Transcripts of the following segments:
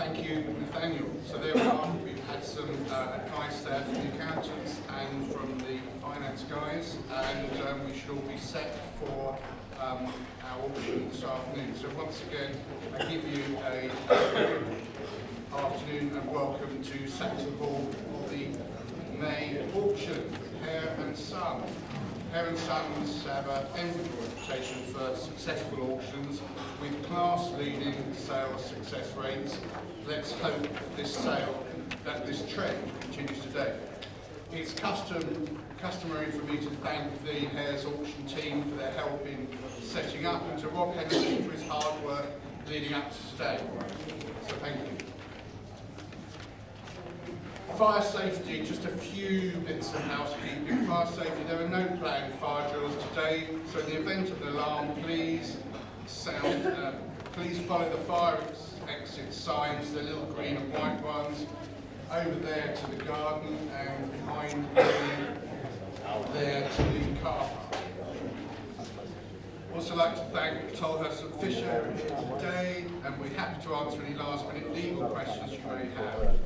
Thank you, Nathaniel. So there we are. We've had some advice there from the accountants and from the finance guys, and we should all be set for our auction this afternoon. So once again, I give you a afternoon and welcome to Saxon Hall for the May auction, Hare and Son. Hare and Sons have an enviable reputation for successful auctions with class-leading sales success rates. Let's hope that this trend continues today. It's customary for me to thank the Hare's auction team for their help in setting up, and to Rob Henderson for his hard work leading up to today. So thank you. Fire safety, just a few bits of housekeeping. Fire safety, there are no planned fire drills today, so in the event of an alarm, please follow the fire exit signs, the little green and white ones, over there to the garden and behind there to the car park. Also like to thank Tolhurst and Fisher here today, and we're happy to answer any last minute legal questions you may have.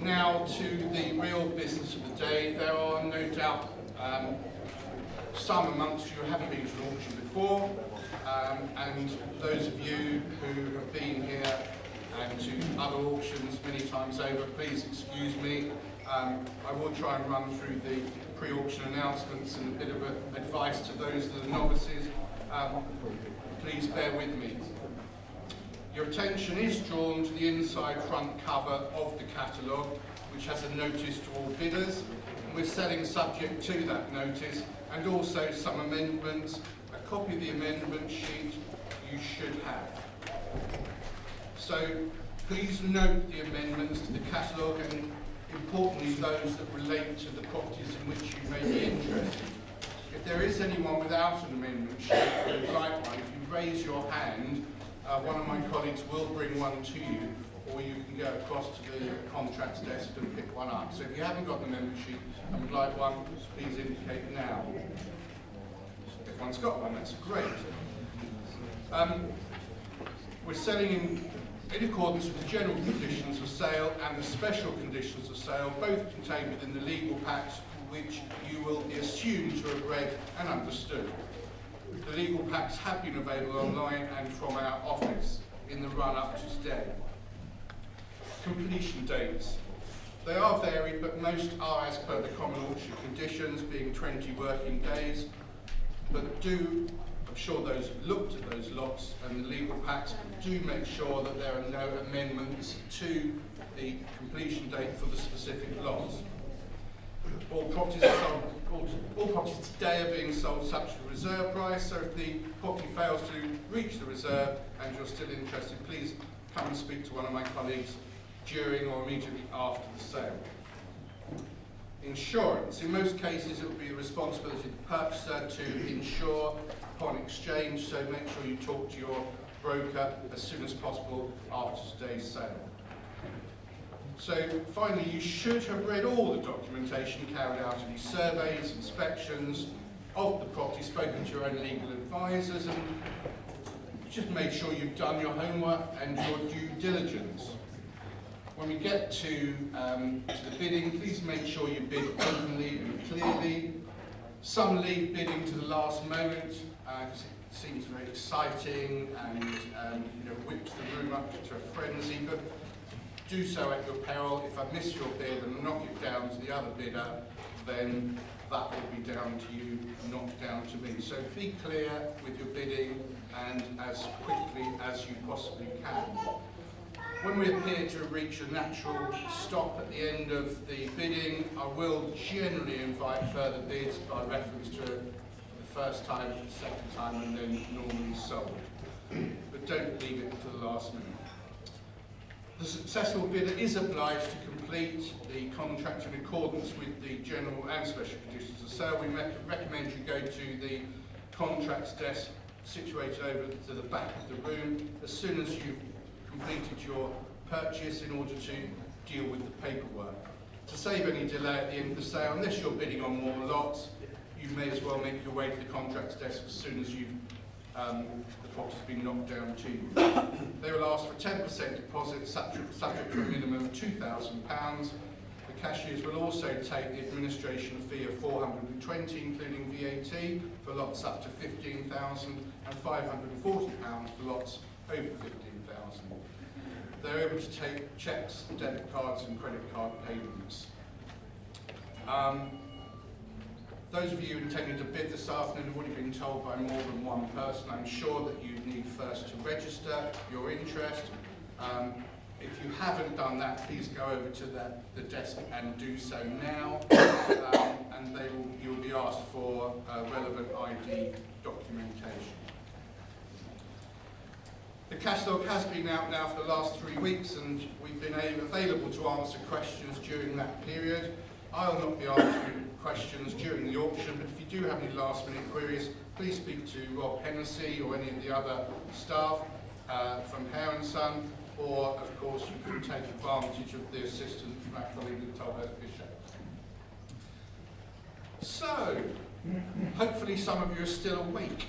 Now to the real business of the day. There are no doubt some amongst you who haven't been to an auction before, and those of you who have been here and to other auctions many times over, please excuse me. I will try and run through the pre-auction announcements and a bit of advice to those that are novices. Please bear with me. Your attention is drawn to the inside front cover of the catalogue, which has a notice to all bidders, and we're selling subject to that notice, and also some amendments. A copy of the amendment sheet you should have. So please note the amendments to the catalogue, and importantly those that relate to the properties in which you may be interested. If there is anyone without an amendment sheet or would like one, if you raise your hand, one of my colleagues will bring one to you, or you can go across to the contracts desk and pick one up. So if you haven't got an amendment sheet and would like one, please indicate now. If one's got one, that's great. We're selling in accordance with the general conditions of sale and the special conditions of sale, both contained within the legal packs, which you will be assumed to have read and understood. The legal packs have been available online and from our office in the run-up to today. Completion dates. They are varied, but most are as per the common auction conditions, being 20 working days. But I'm sure those have looked at those lots and the legal packs, but do make sure that there are no amendments to the completion date for the specific lots. All properties today are being sold subject to reserve price, so if the property fails to reach the reserve and you're still interested, please come and speak to one of my colleagues during or immediately after the sale. Insurance. In most cases it will be the responsibility of the purchaser to insure upon exchange, so make sure you talk to your broker as soon as possible after today's sale. So finally, you should have read all the documentation carried out in these surveys, inspections of the property, spoken to your own legal advisors, and just make sure you've done your homework and your due diligence. When we get to the bidding, please make sure you bid openly and clearly. Some leave bidding to the last moment because it seems very exciting and whips the room up to a frenzy, but do so at your peril. If I miss your bid and knock it down to the other bidder, then that will be down to you, not down to me. So be clear with your bidding and as quickly as you possibly can. When we appear to reach a natural stop at the end of the bidding, I will generally invite further bids by reference to the first time, the second time, and then normally sold. But don't leave it to the last minute. The successful bidder is obliged to complete the contract in accordance with the general and special conditions of sale. We recommend you go to the contracts desk situated over to the back of the room as soon as you've completed your purchase in order to deal with the paperwork. To save any delay at the end of the sale, unless you're bidding on more lots, you may as well make your way to the contracts desk as soon as you've the property's been knocked down to you. They will ask for 10% deposit subject to a minimum of £2,000. The cashiers will also take the administration fee of £420, including VAT, for lots up to £15,000 and £540 for lots over £15,000. They're able to take cheques, debit cards and credit card payments. Those of you intending to bid this afternoon have already been told by more than one person. I'm sure that you need first to register your interest. If you haven't done that, please go over to the desk and do so now. And you'll be asked for relevant ID documentation. The catalogue has been out now for the last 3 weeks, and we've been available to answer questions during that period. I'll not be answering questions during the auction, but if you do have any last-minute queries, please speak to Rob Hennessy or any of the other staff from Hare & Son, or, of course, you can take advantage of the assistance from our colleague Tolhurst Bishop. So, hopefully some of you are still awake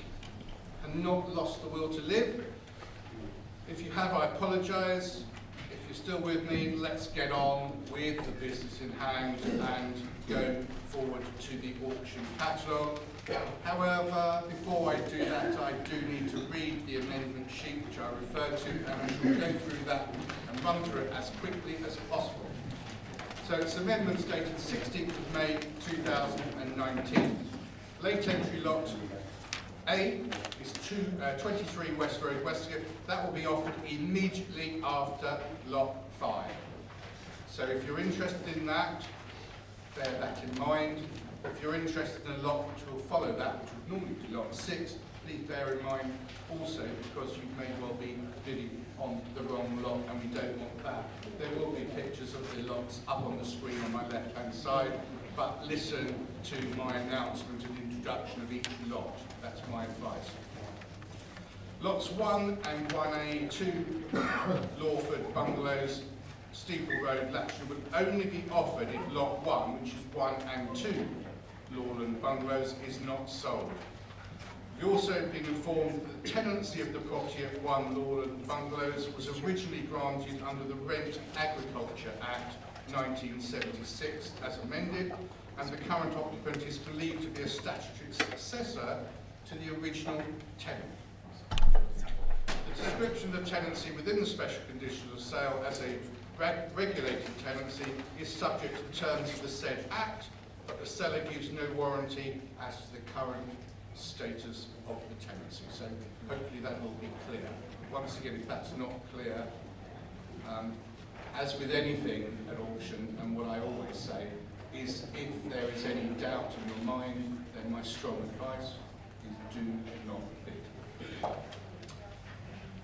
and not lost the will to live. If you have, I apologise. If you're still with me, let's get on with the business in hand and go forward to the auction catalogue. However, before I do that, I do need to read the amendment sheet which I referred to, and I shall go through that and run through it as quickly as possible. So it's amendments dated 16th of May 2019. Late entry lot A is 23 West Road, Westgate. That will be offered immediately after lot 5. So if you're interested in that, bear that in mind. If you're interested in a lot which will follow that, which would normally be lot 6, please bear in mind also, because you may well be bidding on the wrong lot, and we don't want that. There will be pictures of the lots up on the screen on my left-hand side, but listen to my announcement and introduction of each lot. That's my advice. Lots 1 and 1A2, Lawford Bungalows, Steeple Road, Latchford, would only be offered if lot 1, which is 1 and 2, Lawland Bungalows, is not sold. We've also been informed that the tenancy of the property at 1 Lawland Bungalows was originally granted under the Rent Agriculture Act 1976 as amended, and the current occupant is believed to be a statutory successor to the original tenant. The description of the tenancy within the special conditions of sale as a regulated tenancy is subject to the terms of the said Act, but the seller gives no warranty as to the current status of the tenancy. So hopefully that will be clear. Once again, if that's not clear, as with anything at auction, and what I always say is, if there is any doubt in your mind, then my strong advice is do not bid.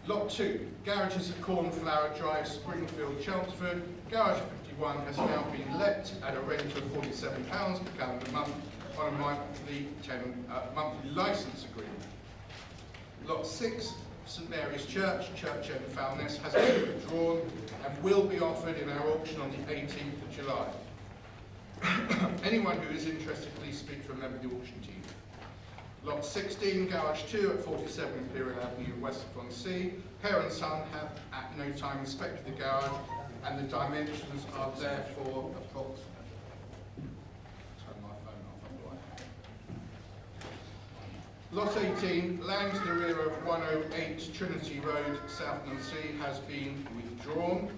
Lot 2, garages at Cornflower Drive, Springfield, Chelmsford. Garage 51 has now been let at a rent of £47 per calendar month on a monthly licence agreement. Lot 6, St Mary's Church, Church End, Foulness, has been withdrawn and will be offered in our auction on the 18th of July. Anyone who is interested, please speak to a member of the auction team. Lot 16, Garage 2 at 47 Imperial Avenue, West-on-Sea. Hare & Son have at no time inspected the garage, and the dimensions are therefore approximate. Turn my phone off, otherwise. Lot 18, land to the rear of 108 Trinity Road, Southland-on-Sea, has been withdrawn.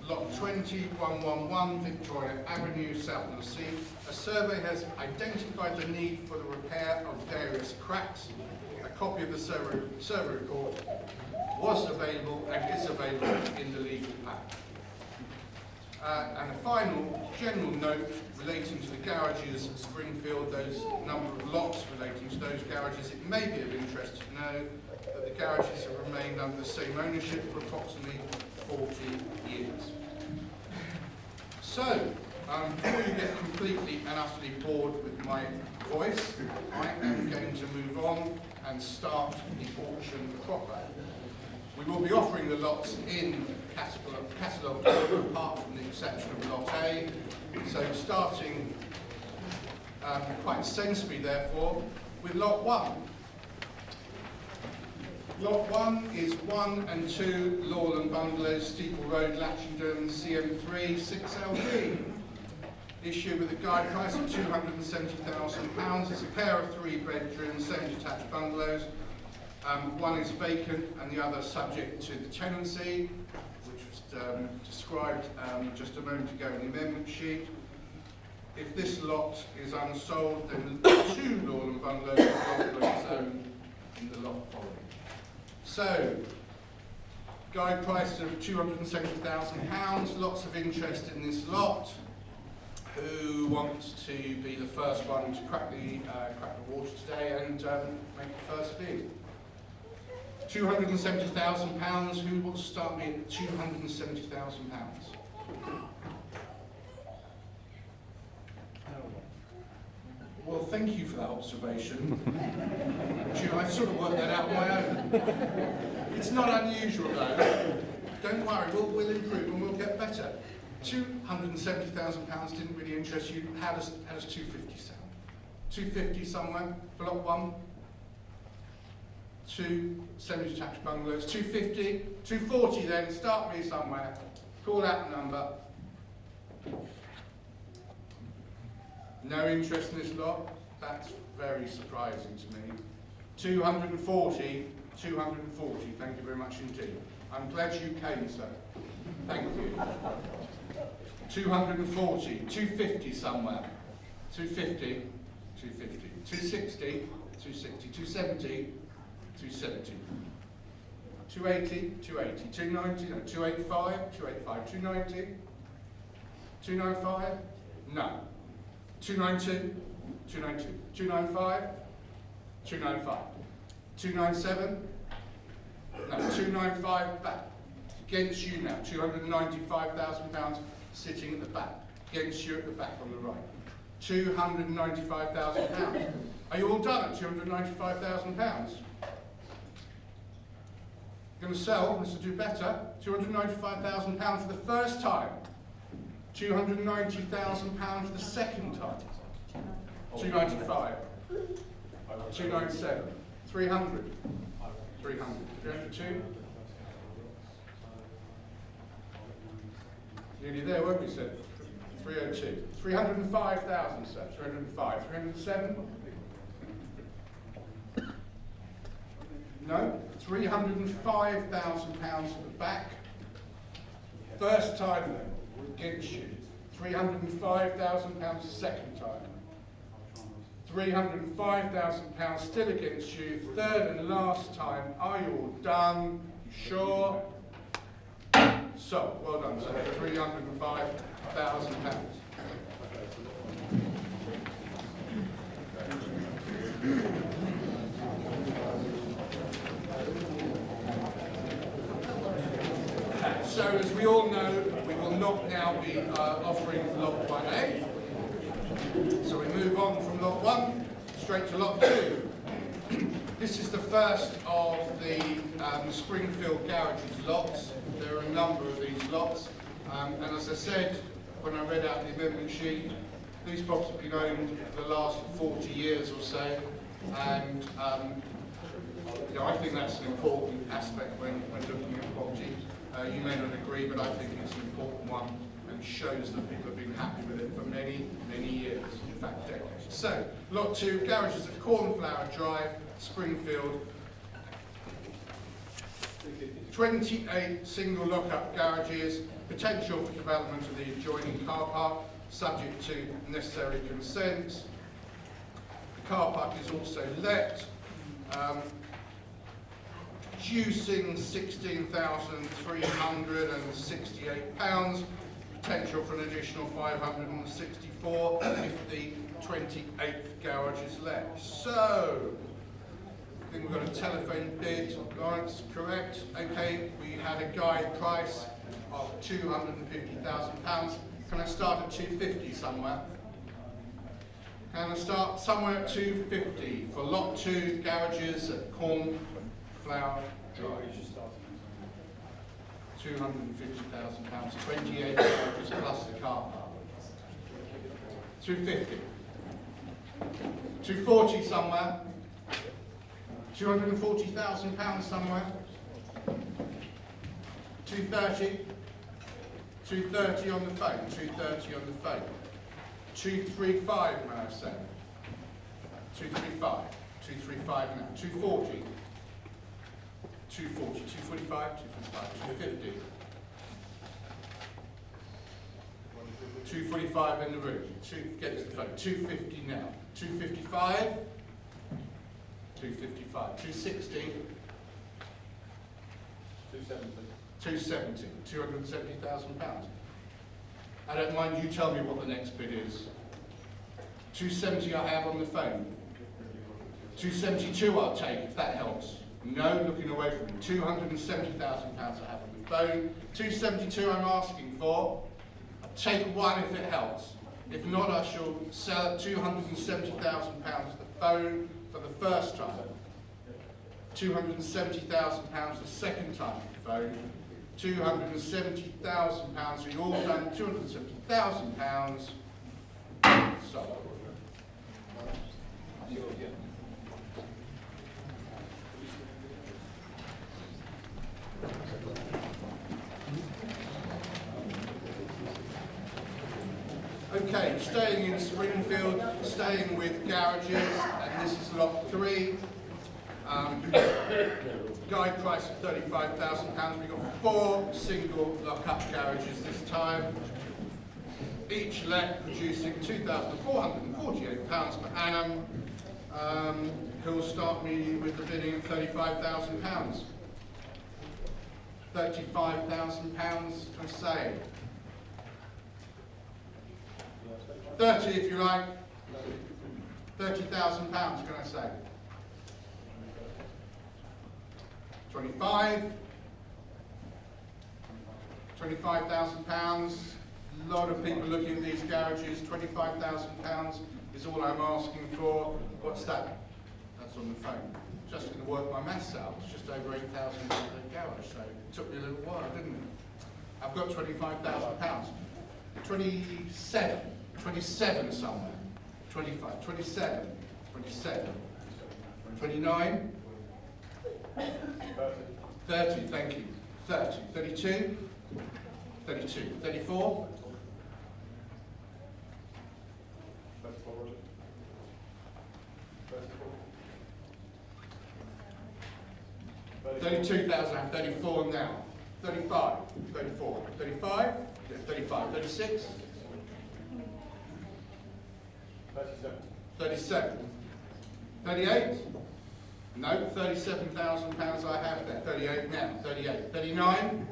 Lot 20, 111 Victoria Avenue, Southland-on-Sea. A survey has identified the need for the repair of various cracks. A copy of the survey report was available and is available in the legal pack. And a final general note relating to the garages at Springfield, those number of lots relating to those garages. It may be of interest to know that the garages have remained under the same ownership for approximately 40 years. So, before you get completely and utterly bored with my voice, I am going to move on and start the auction proper. We will be offering the lots in catalogue apart from the exception of lot A. So starting quite sensibly, therefore, with lot 1. Lot 1 is 1 and 2 Lawland Bungalows, Steeple Road, Latchington, CM3 6LD. Issued with a guide price of £270,000. It's a pair of 3-bedroom, semi-detached bungalows. One is vacant and the other subject to the tenancy, which was described just a moment ago in the amendment sheet. If this lot is unsold, then 2 Lawland Bungalows will be on its own in the lot following. So, guide price of £270,000. Lots of interest in this lot. Who wants to be the first one to crack the water today and make the first bid? £270,000. Who will start me at £270,000? Well, thank you for that observation. I sort of worked that out on my own. It's not unusual though. Don't worry, we'll improve and we'll get better. £270,000 didn't really interest you. How does 250 sound? 250 somewhere for lot 1. 2 semi-detached bungalows. 250, 240 then. Start me somewhere. Call out a number. No interest in this lot? That's very surprising to me. 240, 240. Thank you very much indeed. I'm glad you came, sir. Thank you. 240, 250 somewhere. 250, 250. 260, 260. 270, 270. 280, 280. 290, no. 285, 285. 290, 295, no. 292, 292. 295, 295. 297, no. 295 back. Against you now, £295,000 sitting at the back. Against you at the back on the right. £295,000. Are you all done at £295,000? Going to sell, wants to do better. £295,000 for the first time. £290,000 for the second time. 295. 297. 300. 300. 302. Nearly there, weren't we, sir? 302. 305,000, sir. 305. 307. No. £305,000 at the back. First time then, against you. £305,000 the second time. £305,000 still against you. Third and last time. Are you all done? You sure? So, well done, sir. £305,000. So, as we all know, we will not now be offering lot 1A. So we move on from lot 1 straight to lot 2. This is the first of the Springfield Garages lots. There are a number of these lots. And as I said, when I read out the amendment sheet, these properties have been owned for the last 40 years or so. And I think that's an important aspect when looking at property. You may not agree, but I think it's an important one and shows that people have been happy with it for many, many years, in fact decades. So, lot 2, garages at Cornflower Drive, Springfield. 28 single lock-up garages, potential for development of the adjoining car park, subject to necessary consents. The car park is also let. Juicing £16,368, potential for an additional 564 if the 28th garage is let. So, I think we've got a telephone bid. Lawrence, correct? Okay, we had a guide price of £250,000. Can I start at 250 somewhere? Can I start somewhere at 250 for lot 2 garages at Cornflower Drive? £250,000, 28 garages plus the car park. 250. 240 somewhere. £240,000 somewhere. 230. 230 on the phone. 230 on the phone. 235, may I say? 235. 235 now. 240. 240. 245. 245. 250. 245 in the room. Get to the phone. 250 now. 255. 255. 260. 270. 270,000 £270,000. I don't mind, you tell me what the next bid is. 270 I have on the phone. 272 I'll take, if that helps. No, looking away from me. £270,000 I have on the phone. 272 I'm asking for. I'll take one if it helps. If not, I shall sell at £270,000 the phone for the first time. £270,000 the second time the phone. £270,000, so you're all done. £270,000 sold. Okay, staying in Springfield, staying with garages, and this is lot 3. Guide price of £35,000. We've got 4 single lock-up garages this time, each let producing £2,448 per annum. Who'll start me with the bidding of £35,000? £35,000, can I say? 30 if you like. £30,000, can I say? 25. £25,000. A lot of people looking at these garages. £25,000 is all I'm asking for. What's that? That's on the phone. Just going to work my maths out. It's just over 8,000 a garage, so it took me a little while, didn't it? I've got £25,000. 27 somewhere. 25, 27, 27, 29, 30, thank you. 30, 32, 32, 34, 32,000, I'm 34 now. 35, 34, 35, 35, 36, 37, 38, no, £37,000 I have there, 38 now, 38, 39,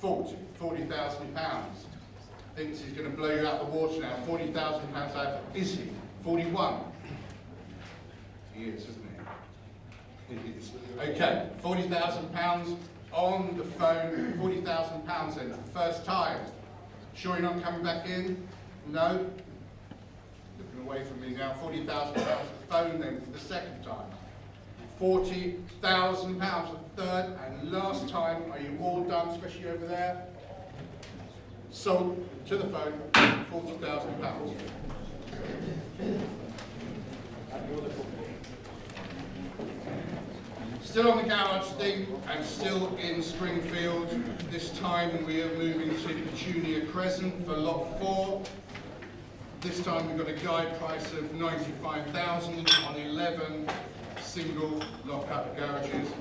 40,000 £40,000. Thinks he's going to blow you out the water now. £40,000 I have, is he? 41. He is, isn't he? He is. Okay, £40,000 on the phone. £40,000 then, for the first time. Sure you're not coming back in? No? Looking away from me now. £40,000 for the phone then for the second time. £40,000 for the third and last time. Are you all done, especially over there? Sold to the phone, £40,000. Still on the garage thing and still in Springfield. This time we are moving to Petunia Crescent for lot 4. This time we've got a guide price of £95,000 on 11 single lock-up garages.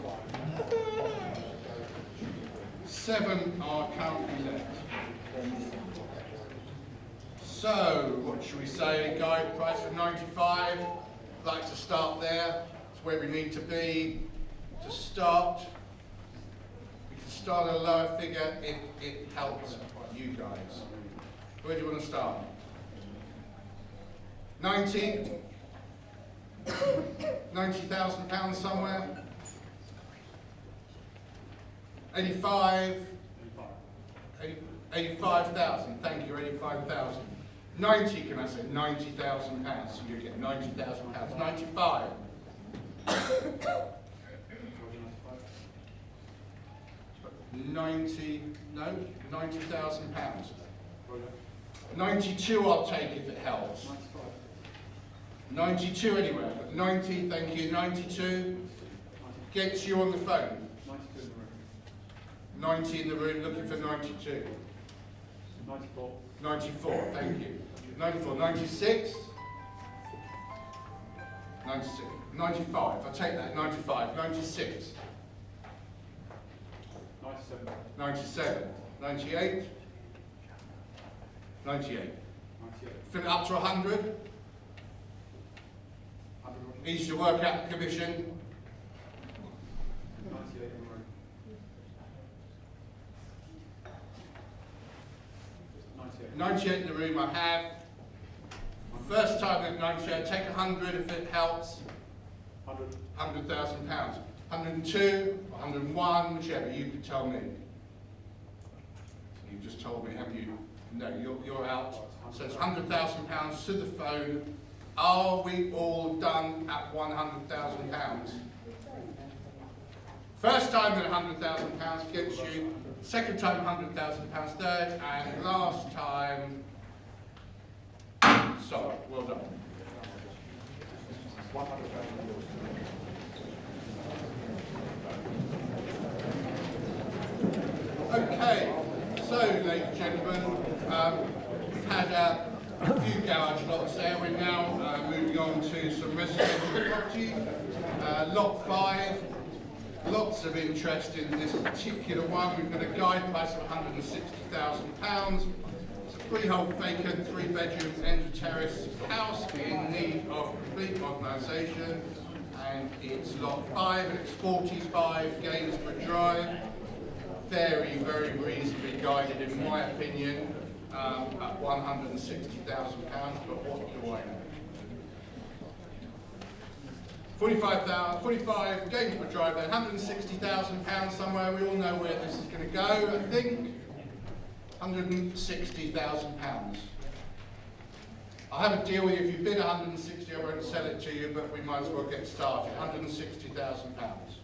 7 are currently left. So, what should we say? Guide price of 95. I'd like to start there. It's where we need to be to start. We can start at a lower figure if it helps you guys. Where do you want to start? 90? £90,000 somewhere? 85? 85,000, thank you, 85,000. 90, can I say? £90,000, so you get £90,000. 95. 90, no, £90,000. 92 I'll take if it helps. 92 anywhere, but 90, thank you. 92. Gets you on the phone. 90 in the room, looking for 92. 94. 94, thank you. 94, 96. 96, 95, I'll take that, 95, 96. 97. 97, 98. 98. 98. Fill it up to 100. 100. Easy to work out the commission. 98 in the room. 98. 98 in the room I have. First time at 98, take 100 if it helps. 100. £100,000. 102, 101, whichever, you can tell me. You just told me, haven't you? No, you're out. So it's £100,000 to the phone. Are we all done at £100,000? First time at £100,000 gets you, second time £100,000 third, and last time, sorry, well done. 100,000. Okay, so ladies and gentlemen, we've had a few garage lots there. We're now moving on to some residential property. Lot 5, lots of interest in this particular one. We've got a guide price of £160,000. It's a freehold vacant, 3-bedroom end of terrace house in need of complete modernisation. And it's lot 5 and it's 45 Gainsborough Drive. Very, very reasonably guided in my opinion at £160,000, but what do I know? 45 Gainsborough Drive there, £160,000 somewhere. We all know where this is going to go, I think. £160,000. I'll have a deal with you. If you bid 160, I won't sell it to you, but we might as well get started. £160,000.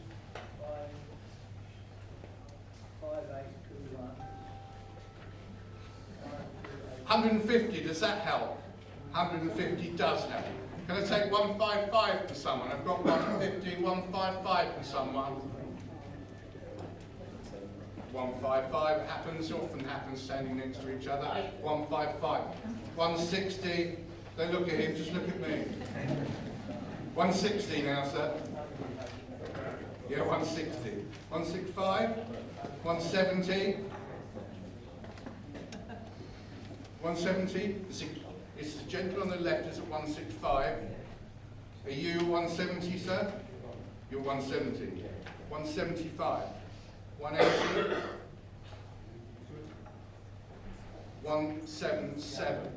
150, does that help? 150 does help. Can I take 155 for someone? I've got 150, 155 for someone. 155 happens, often happens standing next to each other. 155. 160, don't look at him, just look at me. 160 now, sir. Yeah, 160. 165, 170. 170, it's the gentleman on the left is at 165. Are you 170, sir? You're 170. 175. 180. 177.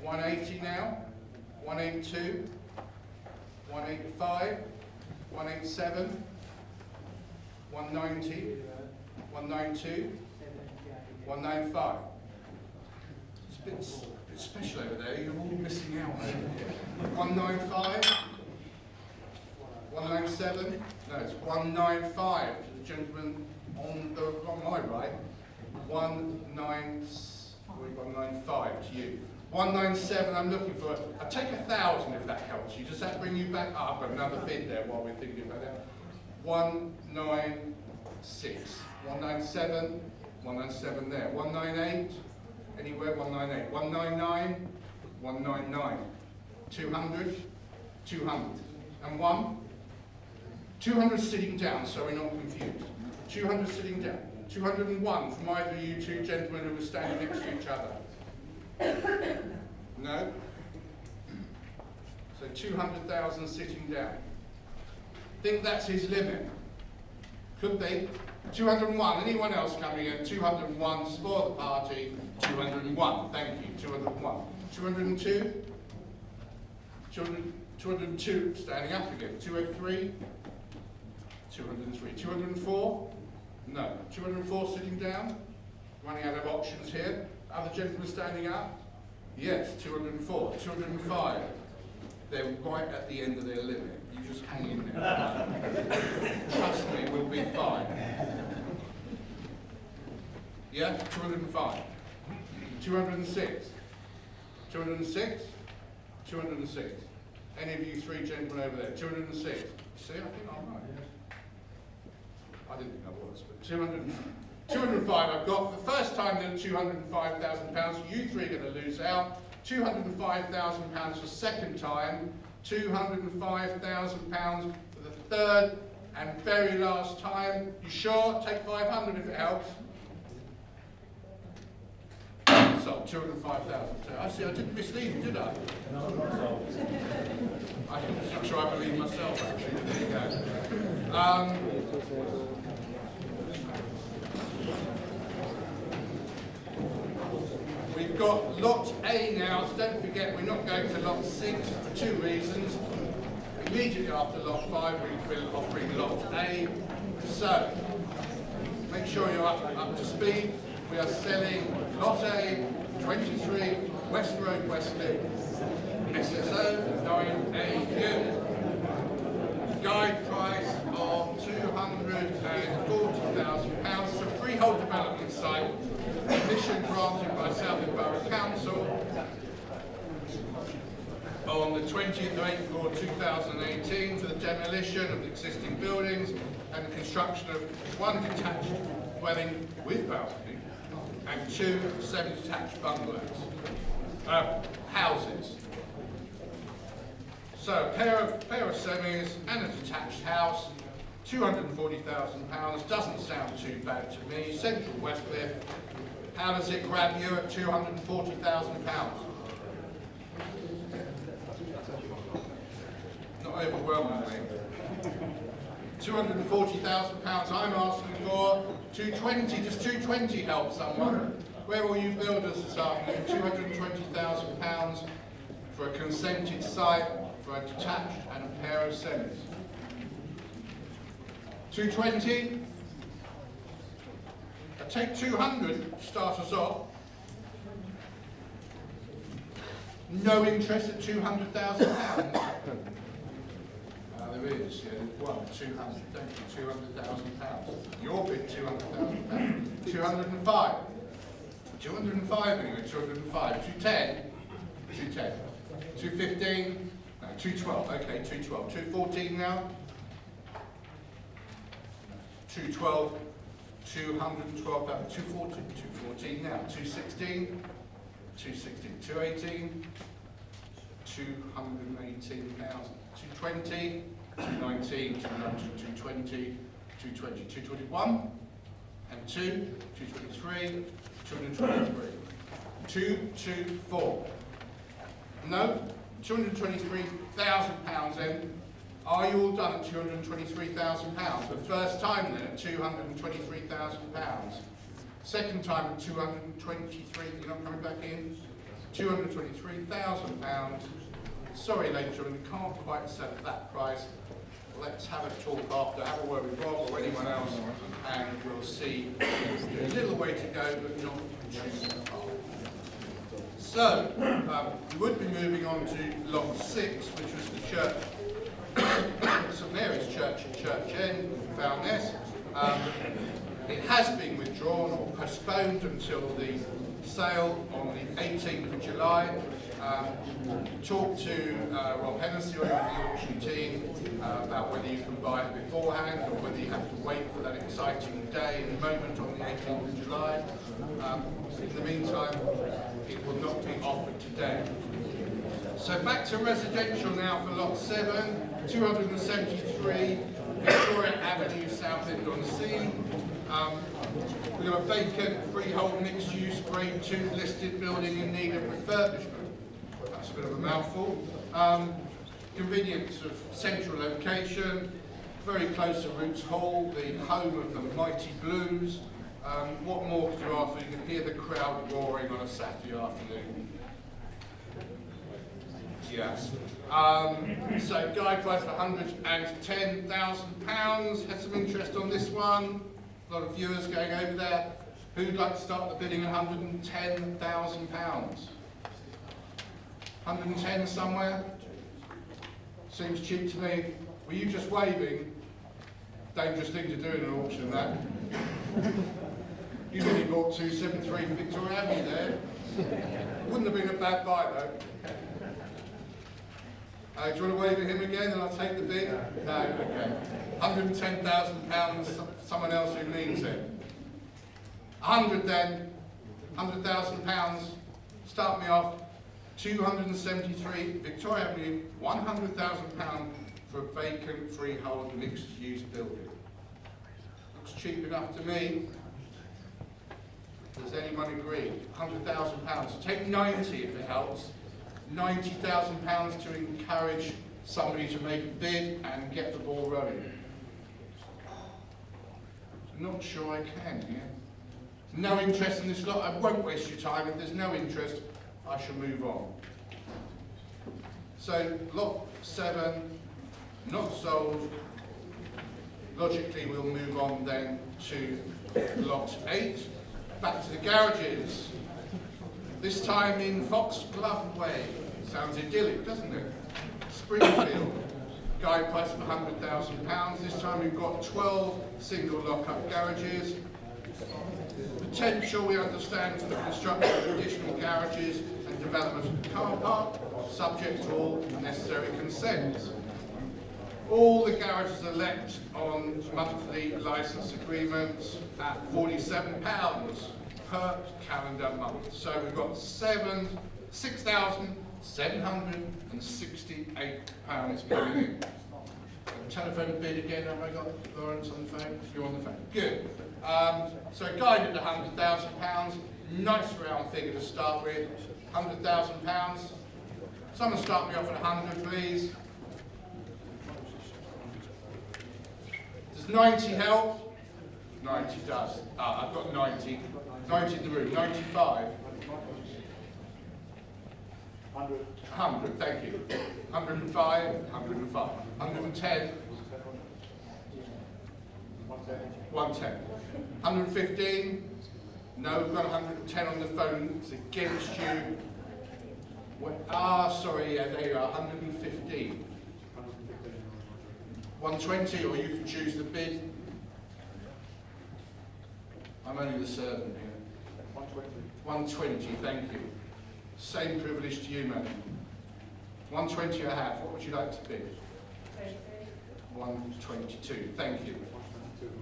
180 now. 182. 185. 187. 190. 192. 195. It's a bit special over there, you're all missing out. 195, 197, no, it's 195 to the gentleman on my right. 195 to you. 197, I'm looking for, I'll take 1,000 if that helps you. Does that bring you back? I've got another bid there while we're thinking about that. 196, 197, 197 there. 198. Anywhere, 198, 199, 199, 200, 200, and 1, 200 sitting down, so we're not confused. 200 sitting down, 201 from either of you two gentlemen who were standing next to each other. No? So 200,000 sitting down. Think that's his limit? Could be. 201, anyone else coming in? 201, spoil the party. 201, thank you, 201. 202? 202, standing up again. 203? 203. 204? No. 204 sitting down? Running out of options here. Other gentlemen standing up? Yes, 204. 205. They're right at the end of their limit. You just hang in there. Trust me, we'll be fine. Yeah, 205. 206. 206? 206. Any of you three gentlemen over there? 206. See, I think I'm right. I didn't think I was, but 205 I've got. For the first time then £205,000. You three are going to lose out. £205,000 for second time. £205,000 for the third and very last time. You sure? Take 500 if it helps. Sold 205,000. I see, I didn't mislead you, did I? I'm not sure I believe myself, actually. There you go. We've got lot A now, so don't forget we're not going to lot 6 for two reasons. Immediately after lot 5 we're offering lot A. So, make sure you're up to speed. We are selling lot A, 23 West Road, West Lynn. SSO 9AU. Guide price of £240,000. It's a freehold development site. Permission granted by Southend Borough Council on the 20th of April 2018 for the demolition of the existing buildings and the construction of one detached dwelling with balcony and two semi-detached bungalows, houses. So a pair of semis and a detached house, £240,000, doesn't sound too bad to me. Central Westcliff, how does it grab you at £240,000? Not overwhelmingly. £240,000 I'm asking for. 220, does 220 help someone? Where will you builders this afternoon? £220,000 for a consented site, for a detached and a pair of semis. 220? I'll take 200 to start us off. No interest at £200,000? There is, yeah, one, 200, thank you, £200,000. Your bid, £200,000. 205. 205 anyway, 205. 210. 210. 215. No, 212. Okay, 212. 214 now. 212. 212. 214. 214 now. 216. 216. 218. 218,000. 220. 219, 220, 220, 221, and 223, 223, 224. No, £223,000 then. Are you all done at £223,000? The first time then at £223,000. Second time at 223, you're not coming back in? £223,000. Sorry, ladies and gentlemen, we can't quite sell at that price. Let's have a talk after, have a word with Rob or anyone else, and we'll see. There's a little way to go, but not too far. So, we would be moving on to lot 6, which was the church, St Mary's Church at Church End, Foulness. It has been withdrawn or postponed until the sale on the 18th of July. Talk to Rob Hennessy or the auction team about whether you can buy it beforehand or whether you have to wait for that exciting day and moment on the 18th of July. In the meantime, it will not be offered today. So back to residential now for lot 7, 273 Victoria Avenue, Southend-on-Sea. We've got a vacant freehold mixed-use grade 2 listed building in need of refurbishment. That's a bit of a mouthful. Convenience of central location, very close to Roots Hall, the home of the Mighty Blues. What more could you ask for? You can hear the crowd roaring on a Saturday afternoon. Yes. So guide price for £110,000. Had some interest on this one. A lot of viewers going over there. Who'd like to start the bidding at £110,000? 110 somewhere? Seems cheap to me. Were you just waving? Dangerous thing to do in an auction, that. You really bought 273 Victoria Avenue there. Wouldn't have been a bad buy though. Do you want to wave at him again and I'll take the bid? No, okay. £110,000, someone else who needs it. 100 then, £100,000, start me off. 273 Victoria Avenue, £100,000 for a vacant freehold mixed-use building. Looks cheap enough to me. Does anyone agree? £100,000. Take 90 if it helps. £90,000 to encourage somebody to make a bid and get the ball rolling. Not sure I can, yeah? No interest in this lot. I won't waste your time. If there's no interest, I shall move on. So, lot 7, not sold. Logically, we'll move on then to lot 8. Back to the garages. This time in Foxglove Way. Sounds idyllic, doesn't it? Springfield. Guide price of £100,000. This time we've got 12 single lock-up garages. Potential, we understand, for the construction of additional garages and development of the car park, subject to all necessary consents. All the garages are let on monthly licence agreements at £47 per calendar month. So we've got £6,768 coming in. Telephone bid again, have I got Lawrence on the phone? You're on the phone. Good. So guided at £100,000. Nice round figure to start with. £100,000. Someone start me off at 100, please. Does 90 help? 90 does. I've got 90. 90 in the room. 95. 100, thank you. 105, 105. 110. 110. 115. No, we've got 110 on the phone. It's against you. Sorry, yeah, there you are. 115. 120, or you can choose the bid. I'm only the servant here. 120, thank you. Same privilege to you, madam. 120 I have. What would you like to bid? 122, thank you.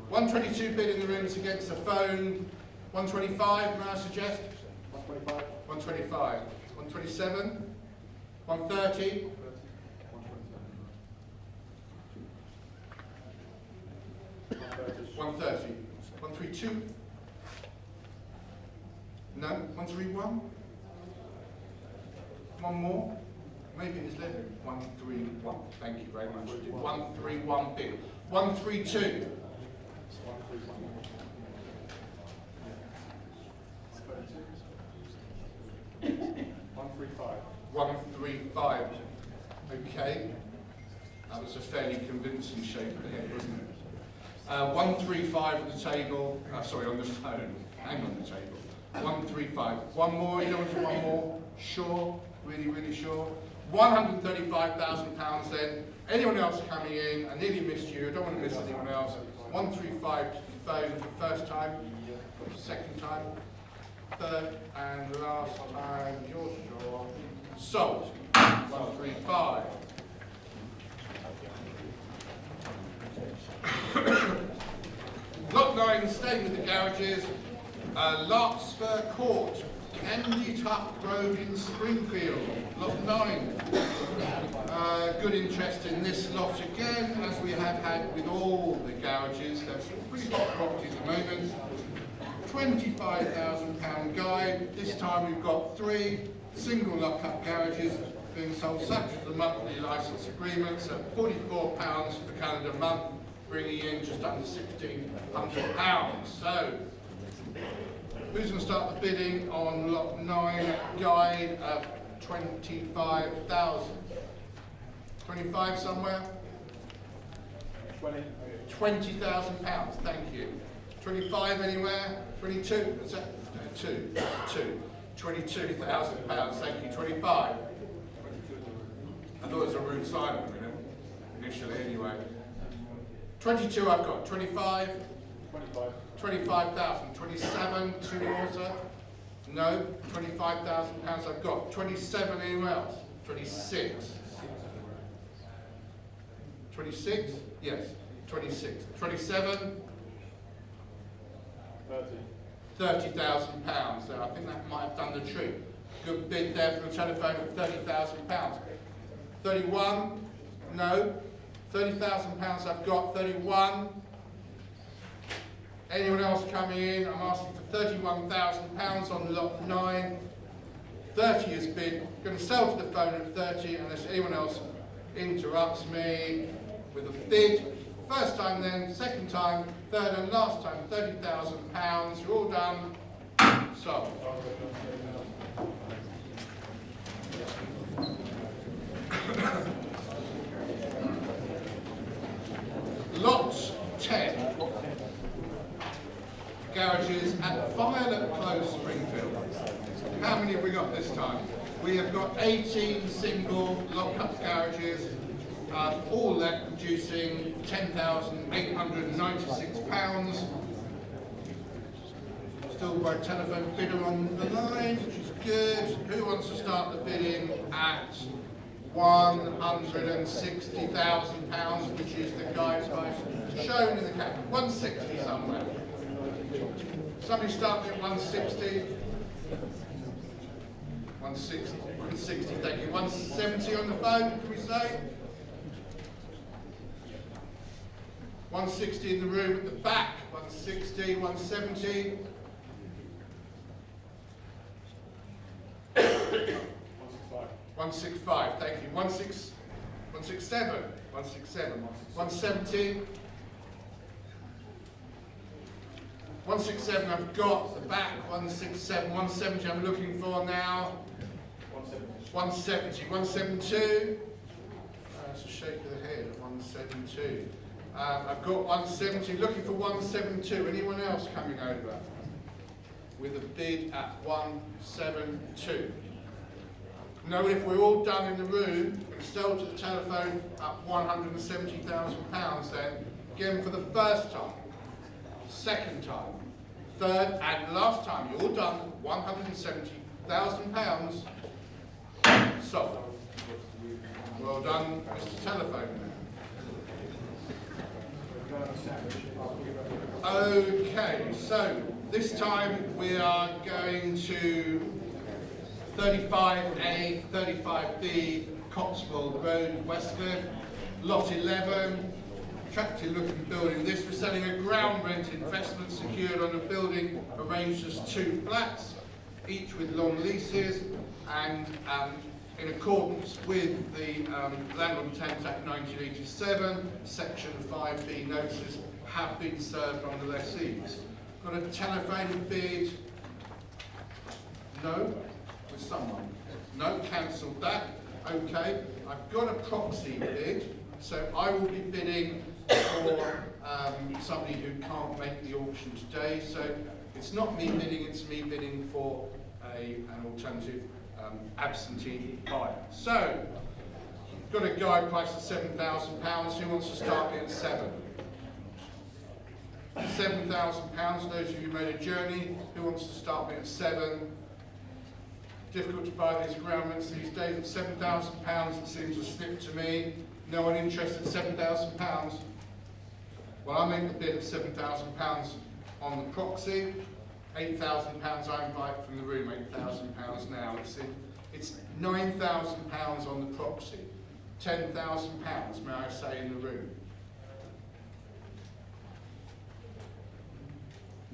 122 bid in the rooms against the phone. 125, may I suggest? 125. 125. 127. 130. 130. 132. No. 131. One more. Maybe it's 11. 131. Thank you very much. 131 bid. 132. 135. 135. Okay. That was a fairly convincing shape of the head, wasn't it? 135 on the table. Sorry, on the phone. And on the table. 135. One more. You don't want to do one more? Sure. Really, really sure. £135,000 then. Anyone else coming in? I nearly missed you. I don't want to miss anyone else. 135 to the phone for the first time, second time, third and last time. You're sure. Sold. 135. Lot 9, staying with the garages. Larkspur Court, Candy Tuck Road in Springfield, lot 9. Good interest in this lot again, as we have had with all the garages. There's some pretty hot properties at the moment. £25,000 guide. This time we've got 3 single lock-up garages being sold, subject to the monthly licence agreements at £44 per calendar month, bringing in just under £1,600. So, who's going to start the bidding on lot 9 guide at 25,000? 25 somewhere? 20. £20,000, thank you. 25 anywhere? 22? Is that? No, 2. 22,000 thank you. 25. I thought it was a rude sign a minute, initially anyway. 22 I've got. 25? 25. 25,000. 27, 2 more, sir? No. £25,000 I've got. 27, anyone else? 26. 26? Yes. 26. 27? 30. £30,000 there. I think that might have done the trick. Good bid there for the telephone at £30,000. 31? No. £30,000 I've got. 31? Anyone else coming in? I'm asking for £31,000 on lot 9. 30 is bid. Going to sell to the phone at 30 unless anyone else interrupts me with a bid. First time then, second time, third and last time, £30,000. You're all done. Sold. Lot 10. Garages at Violet Close, Springfield. How many have we got this time? We have got 18 single lock-up garages, all let producing £10,896. Still by telephone bidder on the line, which is good. Who wants to start the bidding at £160,000, which is the guide price shown in the cap? 160 somewhere. Somebody start me at 160. 160, 160, thank you. 170 on the phone, can we say? 160 in the room at the back. 160, 170. 165, thank you. 167, 167, 170. 167 I've got, the back, 167, 170 I'm looking for now. 170, 172. That's a shake of the head at 172. I've got 170, looking for 172. Anyone else coming over with a bid at 172? No, if we're all done in the room, we can sell to the telephone at £170,000 then, again for the first time, second time, third and last time. You're all done, £170,000 sold. Well done, Mr. Telephone. Okay, so this time we are going to 35A, 35B, Cotswold Road, Westcliff, lot 11, attractive looking building. This we're selling a ground rent investment secured on a building arranged as 2 flats, each with long leases, and in accordance with the Landlord and Tenant Act 1987, Section 5B notices have been served on the lessees. Got a telephone bid? No? With someone? No? Cancelled that. Okay. I've got a proxy bid, so I will be bidding for somebody who can't make the auction today. So it's not me bidding, it's me bidding for an alternative absentee buyer. So, got a guide price of £7,000. Who wants to start me at 7? £7,000. Those of you who made a journey, who wants to start me at 7? Difficult to buy these ground rents these days at £7,000. It seems a snip to me. No one interested in £7,000. Well, I make the bid of £7,000 on the proxy. £8,000 I invite from the room. £8,000 now. It's £9,000 on the proxy. £10,000, may I say, in the room.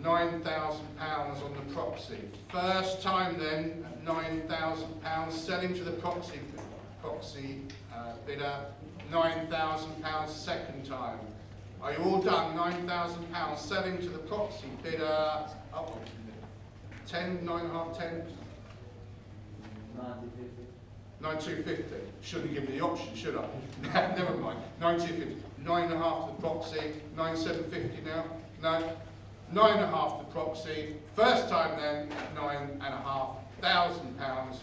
£9,000 on the proxy. First time then at £9,000, selling to the proxy bidder. £9,000 second time. Are you all done? £9,000 selling to the proxy bidder. Up 10, 9.5, 10. 9,250. Shouldn't give me the option, should I? Never mind. 9,250. 9.5 to the proxy. 9,750 now. No. 9.5 to the proxy. First time then at £9,500.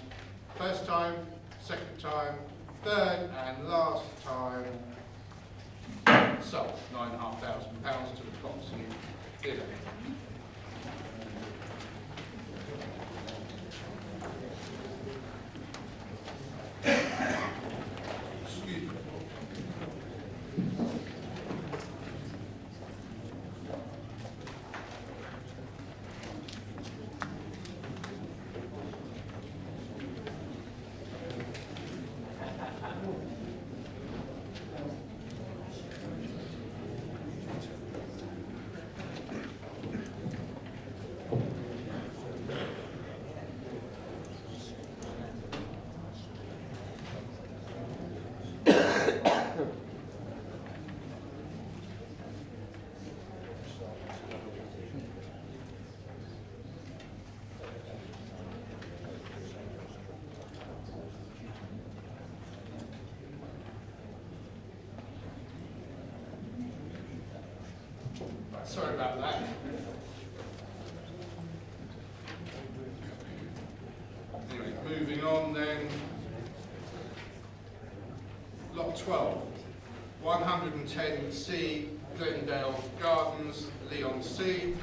First time, second time, third and last time. So £9,500 to the proxy bidder. sorry about that. Anyway, moving on then. Lot 12, 110C, Glendale Gardens, Leon C.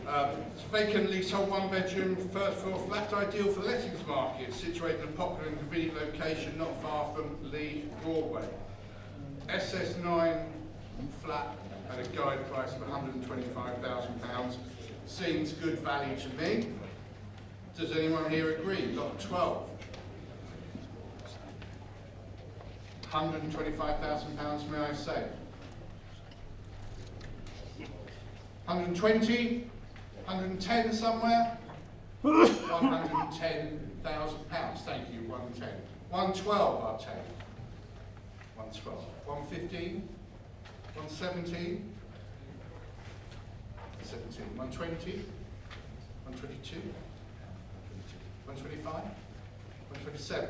It's a vacant leasehold, one-bedroom, first floor flat, ideal for lettings market, situated in a popular and convenient location not far from Lee Broadway. SS9 flat at a guide price of £125,000. Seems good value to me. Does anyone here agree? Lot 12. £125,000, may I say? 120? 110 somewhere? £110,000, thank you, 110. 112 I'll take. 112. 115? 117? 17. 120? 122? 125? 127?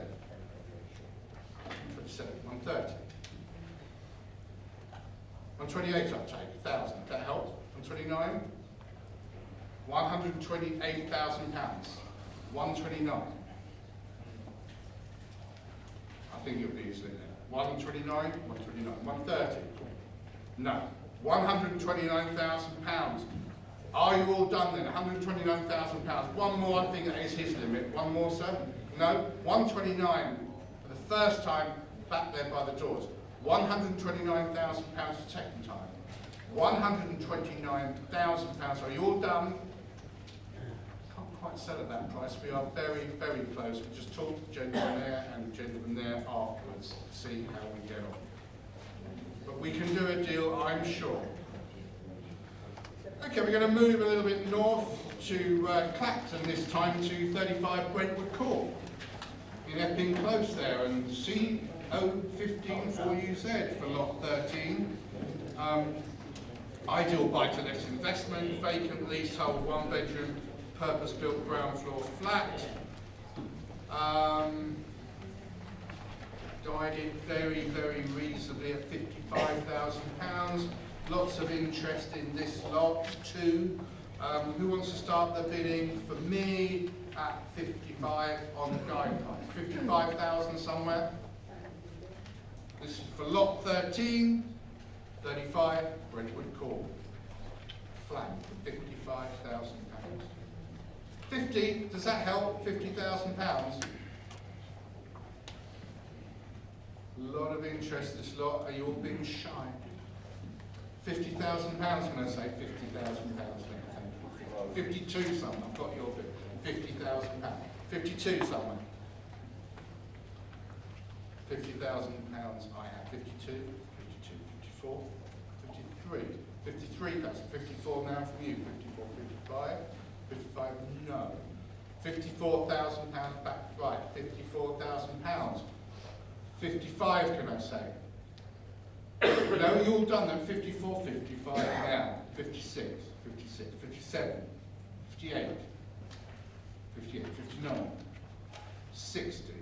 127, 130. 128 I'll take, 1,000, that helps. 129? £128,000. 129. I think you'll be easily there. 129, 129, 130. No. £129,000. Are you all done then? £129,000. One more, I think that is his limit. One more, sir? No. 129 for the first time back there by the doors. £129,000 the second time. £129,000. Are you all done? Can't quite sell at that price. We are very, very close. We just talked to the gentleman there and the gentleman there afterwards to see how we get on. But we can do a deal, I'm sure. Okay, we're going to move a little bit north to Clacton this time, to 35 Brentwood Court in Epping Close there, and CO15 4UZ for lot 13. Ideal buy-to-let investment, vacant leasehold, one-bedroom, purpose-built ground floor flat. Guided very, very reasonably at £55,000. Lots of interest in this lot too. Who wants to start the bidding? For me, at 55 on the guide price. 55,000 somewhere. This is for lot 13, 35 Brentwood Court. Flat for £55,000. 50, does that help? £50,000? A lot of interest in this lot. Are you all being shy? £50,000, can I say? £50,000. 52 something, I've got your bid. £50,000. 52 somewhere. £50,000 I have. 52, 52, 54, 53, 53,000. 54 now from you. 54, 55, 55, no. £54,000 back, right, £54,000. 55, can I say? No, you all done then. 54, 55 now. 56, 56, 57, 58, 58, 59, 60.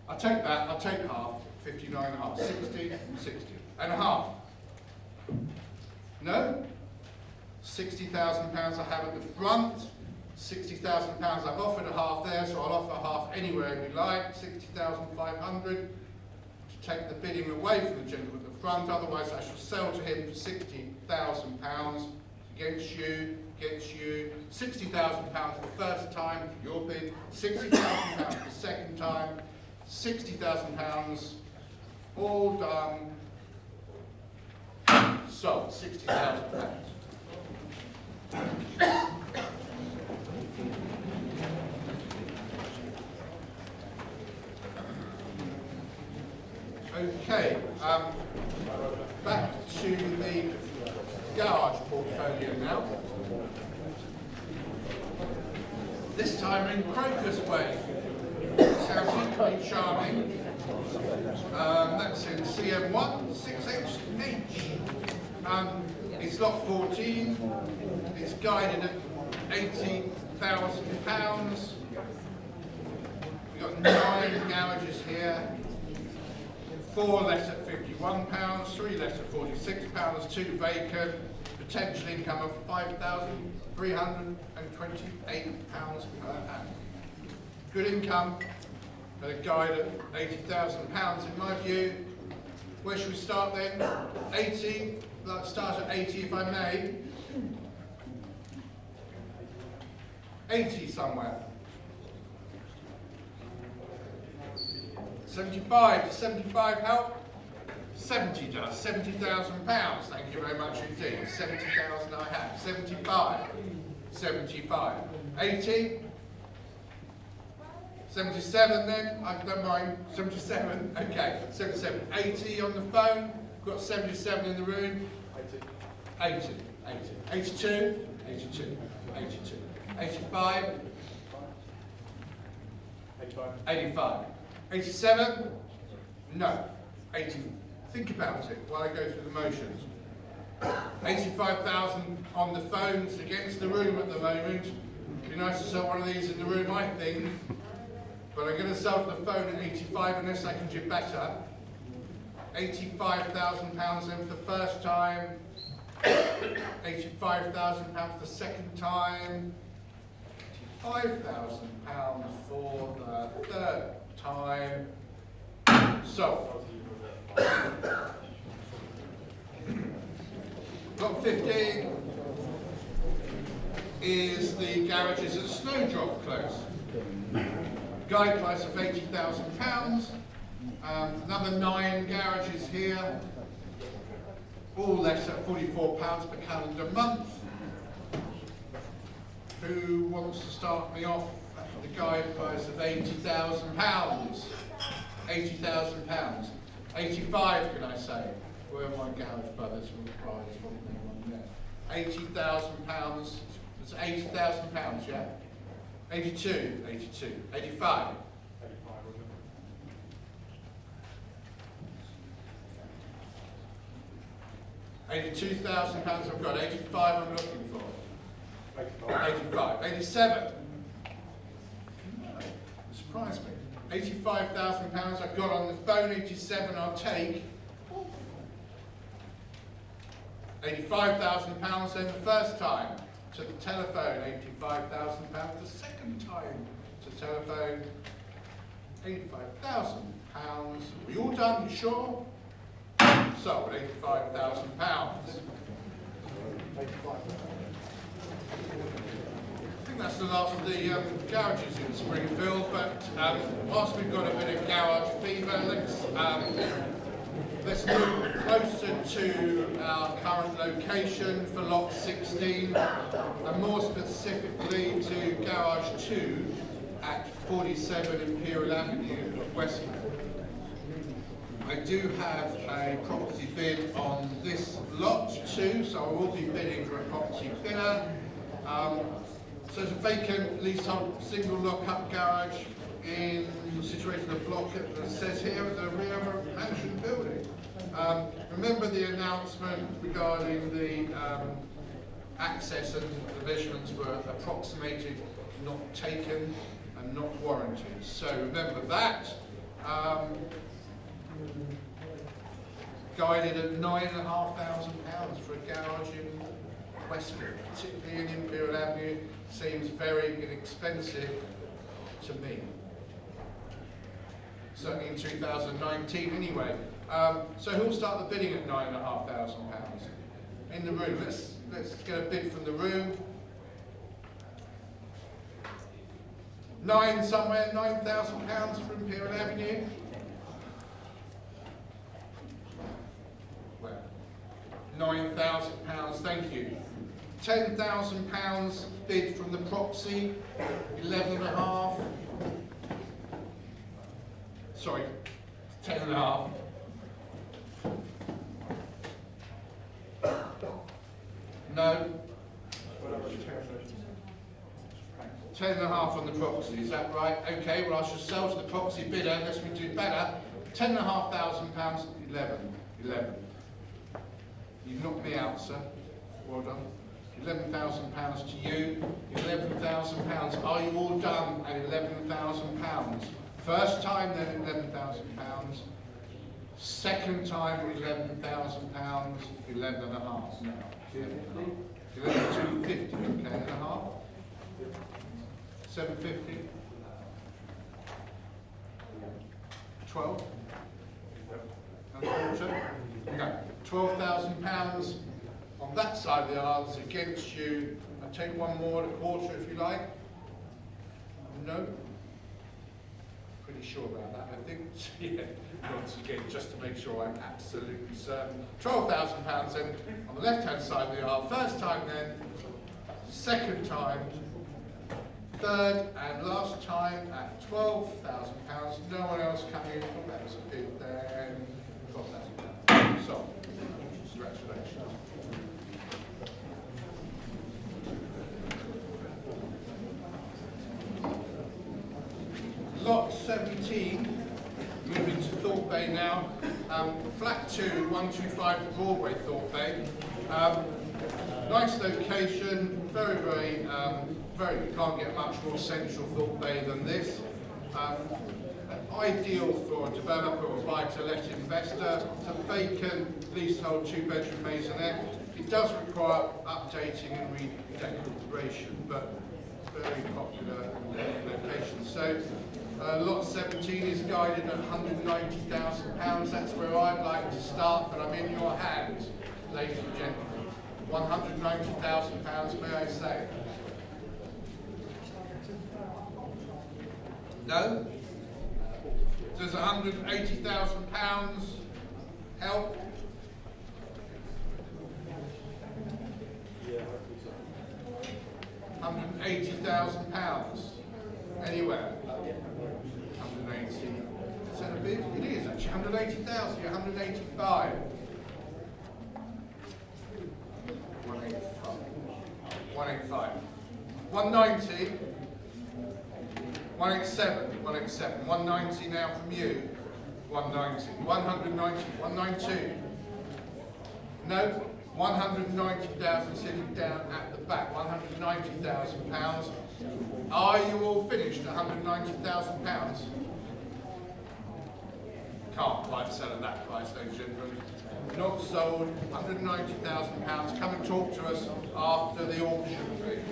I'll take that, I'll take half. 59 and a half. 60, 60 and a half. No? £60,000 I have at the front. £60,000 I've offered a half there, so I'll offer half anywhere we like. 60,500 to take the bidding away from the gentleman at the front. Otherwise, I shall sell to him for £60,000 against you. £60,000 for the first time. Your bid. £60,000 for the second time. £60,000. All done. Sold. £60,000. Okay, back to the garage portfolio now. This time in Crocus Way. Sounds equally charming. That's in CM1, 6HH. It's lot 14. It's guided at £80,000. We've got 9 garages here. 4 let at £51, 3 let at £46, 2 vacant, potential income of £5,328 per annum. Good income at a guide at £80,000 in my view. Where should we start then? 80, let's start at 80 if I may. 80 somewhere. 75, does 75 help? 70 does, £70,000, thank you very much indeed. 70,000 I have, 75, 75. 80, 77 then, I don't mind, 77, okay, 77. 80 on the phone, got 77 in the room. 80, 80, 82, 82, 82. 85, 85. 87, no. 80, think about it while I go through the motions. 85,000 on the phones against the room at the moment. Be nice to sell one of these in the room, I think. But I'm going to sell the phone at 85 unless I can do better. £85,000 then for the first time. £85,000 the second time. £5,000 for the third time. So, block 15 is the garages at Snowdrop Close. Guide price of £80,000. Another 9 garages here, all less at £44 per calendar month. Who wants to start me off at the guide price of £80,000? £80,000. 85, can I say? Where are my garage brothers from the prize? One there. £80,000. It's £80,000, yeah? 82, 82, 85. £82,000 I've got, 85 I'm looking for. 85, 87. Surprised me. £85,000 I've got on the phone, 87 I'll take. £85,000 then the first time to the telephone, £85,000 the second time to telephone, £85,000. We all done, you sure? Sold, £85,000. I think that's the last of the garages in Springfield, but whilst we've got a bit of garage fever, let's move closer to our current location for lot 16, and more specifically to garage 2 at 47 Imperial Avenue, Westwood. I do have a property bid on this lot too, so I will be bidding for a property bidder. So it's a vacant leasehold single lock-up garage in the situation of block, as it says here, at the rear of a mansion building. Remember the announcement regarding the access and the measurements were approximated, not taken and not warranted. So remember that. Guided at £9,500 for a garage in Westwood, particularly in Imperial Avenue, seems very inexpensive to me. Certainly in 2019 anyway. So who'll start the bidding at £9,500? In the room, let's get a bid from the room. 9 somewhere, £9,000 for Imperial Avenue. Well, £9,000, thank you. £10,000 bid from the proxy, 11.5. Sorry, 10.5. No. 10.5 on the proxy, is that right? Okay, well I shall sell to the proxy bidder unless we do better. £10,500, 11. You've knocked me out, sir. Well done. £11,000 to you. £11,000. Are you all done at £11,000? First time then £11,000. Second time, £11,000, 11.5 now. 11,250, okay, and a half. 750. 12. And a quarter. No, £12,000 on that side of the aisles against you. I'll take one more, a quarter if you like. No? Pretty sure about that, I think. Yeah. Once again, just to make sure I'm absolutely certain. £12,000 then on the left-hand side of the aisle. First time then, second time, third and last time at £12,000. No one else coming. Oh, that was a bid then. £12,000. So, congratulations. Lot 17. Moving to Thorpe Bay now. Flat 2, 125 Broadway, Thorpe Bay. Nice location, very, you can't get much more central Thorpe Bay than this. Ideal for a developer or buy-to-let investor. It's a vacant leasehold 2-bedroom maisonette. It does require updating and redecoration, but very popular location. So, lot 17 is guided at £190,000. That's where I'd like to start, but I'm in your hands, ladies and gentlemen. £190,000, may I say? No? Does £180,000 help? £180,000 anywhere. 180. Is that a bid? It is actually 180,000. 185. 185. 185. 190. 187. 187. 190 now from you. 190. 190. 192. No. 190,000 sitting down at the back. £190,000. Are you all finished? £190,000? Can't quite sell at that price, ladies and gentlemen. Not sold. £190,000. Come and talk to us after the auction, please.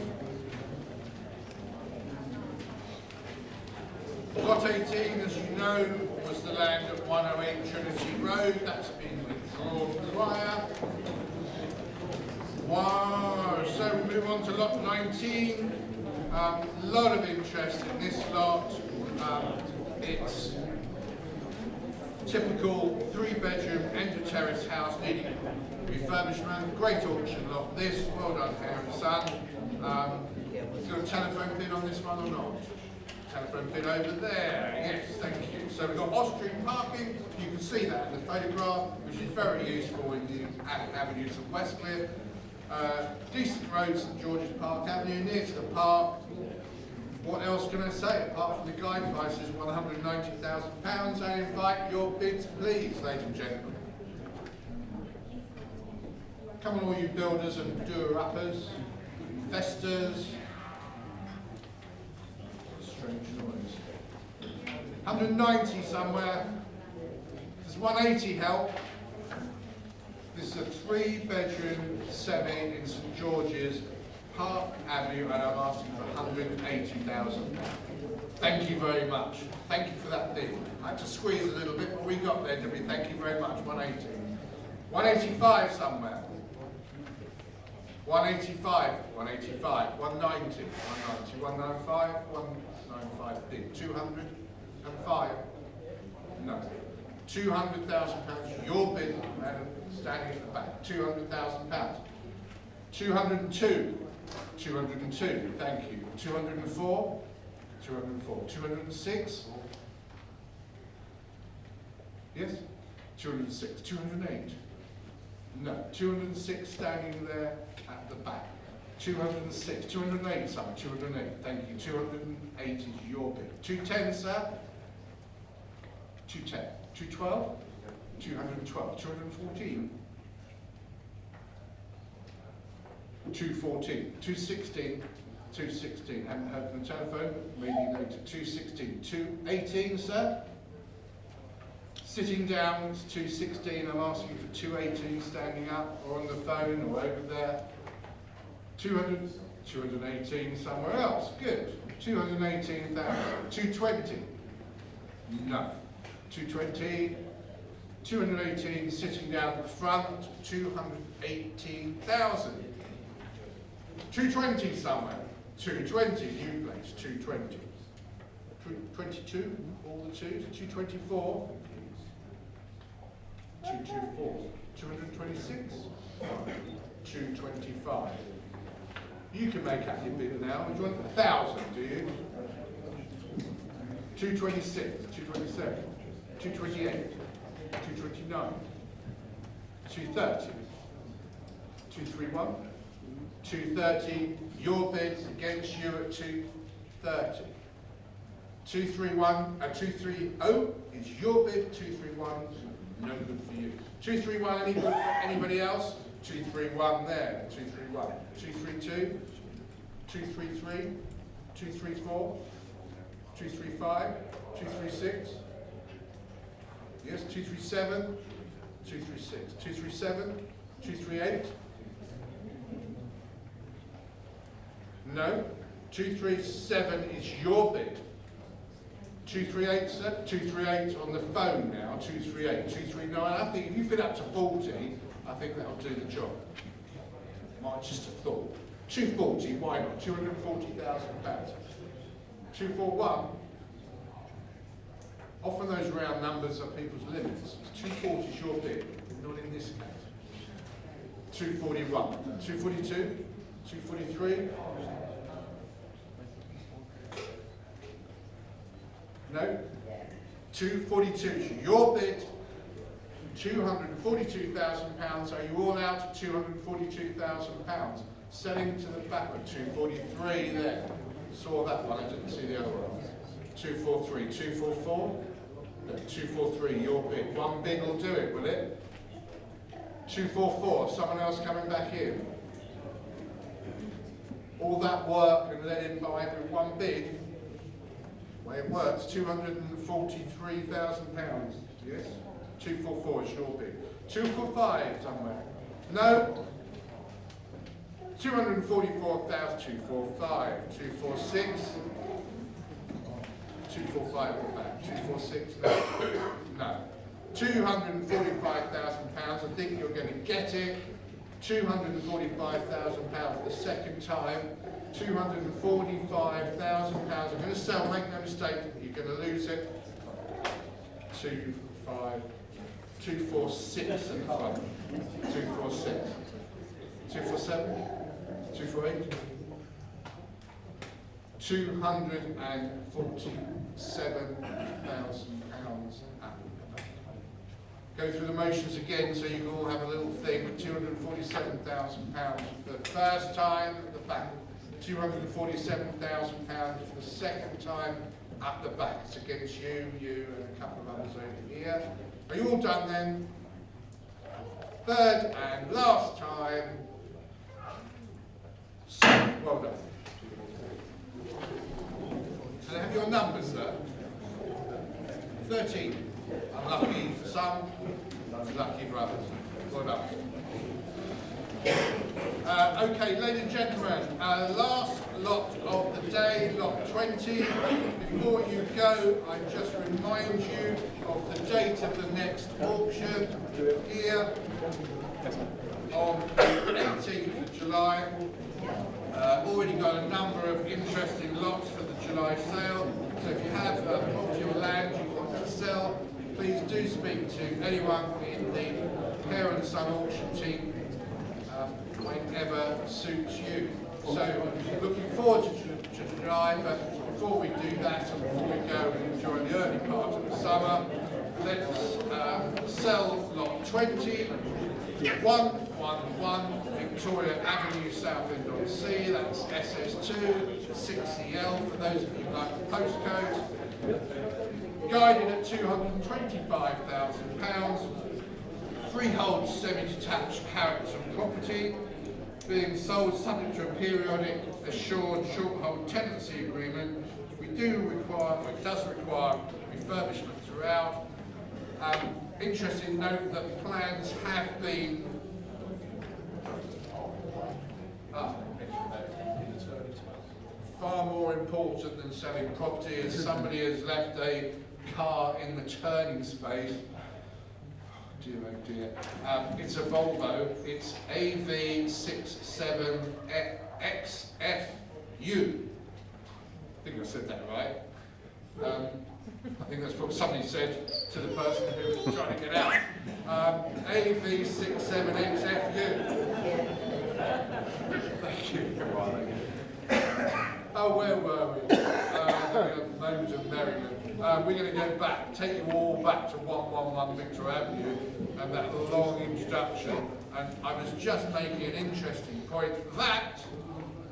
Lot 18, as you know, was the land at 108 Trinity Road. That's been withdrawn prior. Wow, so we move on to lot 19. Lot of interest in this lot. It's typical 3-bedroom end-of-terrace house needing refurbishment. Great auction lot. This, well done, Harry Son. Got a telephone bid on this one or not? Telephone bid over there. Yes, thank you. So we've got off-street parking. You can see that in the photograph, which is very useful in the avenues of Westcliff. Decent road, St George's Park Avenue, near to the park. What else can I say apart from the guide price is £190,000? I invite your bids, please, ladies and gentlemen. Come on, all you builders and doer-uppers, investors. Strange noise. 190 somewhere. Does 180 help? This is a 3-bedroom semi in St George's Park Avenue, and I'm asking for £180,000. Thank you very much. Thank you for that bid. I had to squeeze a little bit, but we got there, didn't we? Thank you very much. 180. 185 somewhere. 185. 185. 190. 190. 195. 195 bid. 205. No. £200,000. Your bid, madam, standing at the back. £200,000. 202. 202. Thank you. 204. 204. 206. Yes? 206. 208. No. 206 standing there at the back. 206. 208, sorry. 208. Thank you. 208 is your bid. 210, sir. 210. 212. 212. 214. 214. 216. 216. Haven't heard from the telephone. Maybe later. 216. 218, sir. Sitting down, it's 216. I'm asking for 218, standing up, or on the phone, or over there. 200, 218 somewhere else. Good. 218,000. 220. No. 220. 218 sitting down the front. 218,000. 220 somewhere. 220. New place. 220. 22. All the twos. 224. 224. 226. 225. You can make up your bid now. Do you want 1,000, do you? 226, 227, 228, 229, 230, 231, 230. Your bid's against you at 230. 231, 230 is your bid. 231, no good for you. 231, any good for anybody else? 231 there, 231, 232, 233, 234, 235, 236, yes, 237, 236, 237, 238, no, 237 is your bid. 238, sir, 238 on the phone now, 238, 239, I think if you fit up to 40, I think that'll do the job. Might just have thought. 240, why not? £240,000. 241. Often those round numbers are people's limits. 240 is your bid, not in this case. 241. 242. 243. No. 242 is your bid. £242,000. Are you all out at £242,000? Selling to the back of 243 there. Saw that one, I didn't see the other one. 243, 244. No, 243, your bid. One bid will do it, will it? 244, someone else coming back in. All that work and let him buy it with one bid. The way it works, £243,000. Yes? 244 is your bid. 245 somewhere. No. 244,000. 245. 246. 245 or back. 246. No. No. £245,000. I think you're going to get it. £245,000 the second time. £245,000. I'm going to sell. Make no mistake. You're going to lose it. 246 in front. 246. 247. 248. £247,000 up. Go through the motions again so you can all have a little thing with £247,000 for the first time at the back. £247,000 for the second time up the back. It's against you, and a couple of others over here. Are you all done then? Third and last time. So, well done. Can I have your numbers, sir? 13. Unlucky for some, lucky for others. Well done. Okay, ladies and gentlemen, last lot of the day, lot 20. Before you go, I just remind you of the date of the next auction here on the 18th of July. Already got a number of interesting lots for the July sale. So if you have property or land you want to sell, please do speak to anyone in the Hare and Son auction team whenever suits you. So looking forward to July, but before we do that and before we go and enjoy the early part of the summer, let's sell lot 20, 111 Victoria Avenue, Southend-on-Sea. That's SS2 6CL for those of you who like the postcode. Guided at £225,000. Freehold semi-detached character property being sold subject to a periodic assured short-hold tenancy agreement. We do require, or it does require, refurbishment throughout. Interesting note that plans have been far more important than selling property, as somebody has left a car in the turning space. Dear, oh dear. It's a Volvo. It's AV67XFU. I think I said that right. I think that's what somebody said to the person who was trying to get out. AV67XFU. Thank you. Oh, where were we? Moments of merriment. We're going to go back, take you all back to 111 Victor Avenue and that long introduction. And I was just making an interesting point that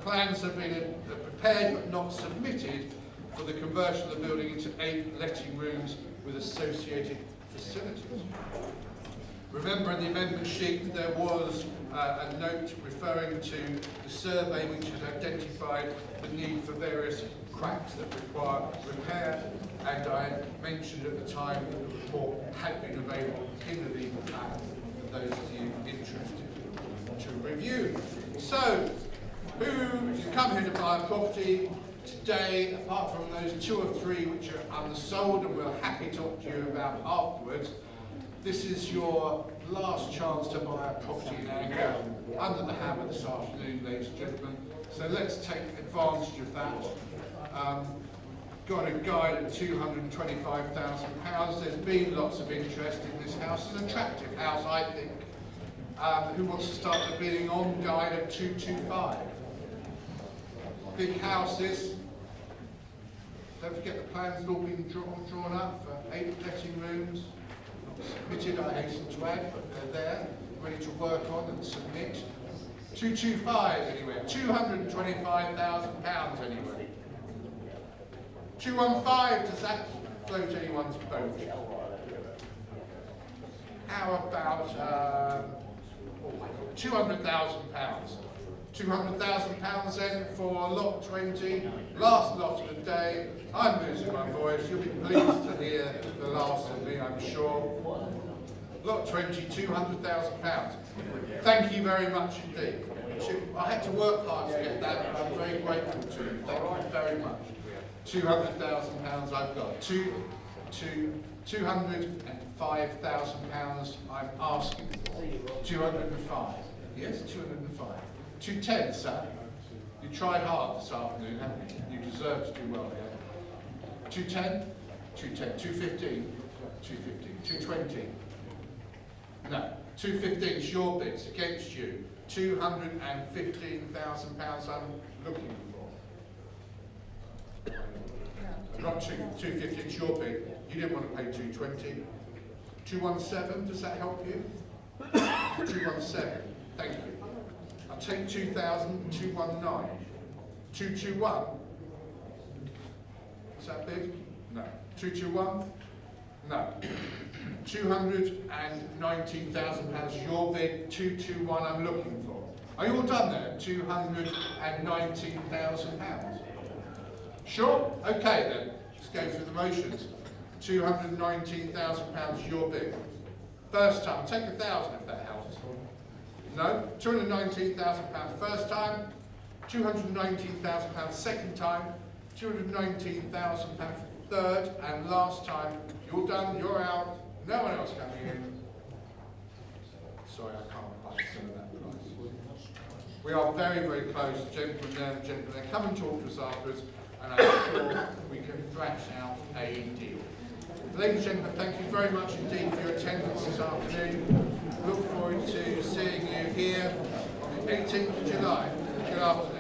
plans have been prepared but not submitted for the conversion of the building into 8 letting rooms with associated facilities. Remember, in the amendment sheet there was a note referring to the survey which had identified the need for various cracks that require repair, and I mentioned at the time that the report had been available in the legal pack for those of you interested to review. So, if you come here to buy a property today, apart from those 2 or 3 which are unsold and we'll happy to talk to you about afterwards, this is your last chance to buy a property in Anchor under the hammer this afternoon, ladies and gentlemen. So let's take advantage of that. Got a guide at £225,000. There's been lots of interest in this house. It's an attractive house, I think. Who wants to start the bidding on guide at 225? Big houses. Don't forget the plans have all been drawn up for 8 letting rooms. Not submitted, I hasten to add, but they're there, ready to work on and submit. 225 anywhere, £225,000 anywhere. 215, does that float anyone's boat? How about £200,000? £200,000 then for lot 20, last lot of the day. I'm losing my voice, you'll be pleased to hear the last of me, I'm sure. Lot 20, £200,000. Thank you very much indeed. I had to work hard to get that, and I'm very grateful to you. Thank you very much. £200,000 I've got. £205,000 I'm asking for. 205. Yes, 205. 210, sir. You tried hard this afternoon, haven't you? You deserve to do well, yeah? 210? 210. 215? 215. 220? No. 215 is your bid. It's against you. £215,000 I'm looking for. Not 250, it's your bid. You didn't want to pay 220. 217, does that help you? 217, thank you. I'll take 2,000, 219. 221. Is that bid? No. 221? No. £219,000 your bid, 221 I'm looking for. Are you all done there? £219,000. Sure? Okay then. Let's go through the motions. £219,000 your bid. First time. Take 1,000 if that helps. No? £219,000 first time. £219,000 second time. £219,000 third and last time. You're done. You're out. No one else coming in. Sorry, I can't buy some of that price. We are very, very close, gentlemen there and gentlemen. Come and talk to us afterwards, and I'm sure we can thrash out a deal. Ladies and gentlemen, thank you very much indeed for your attendance this afternoon. Look forward to seeing you here on the 18th of July. Good afternoon.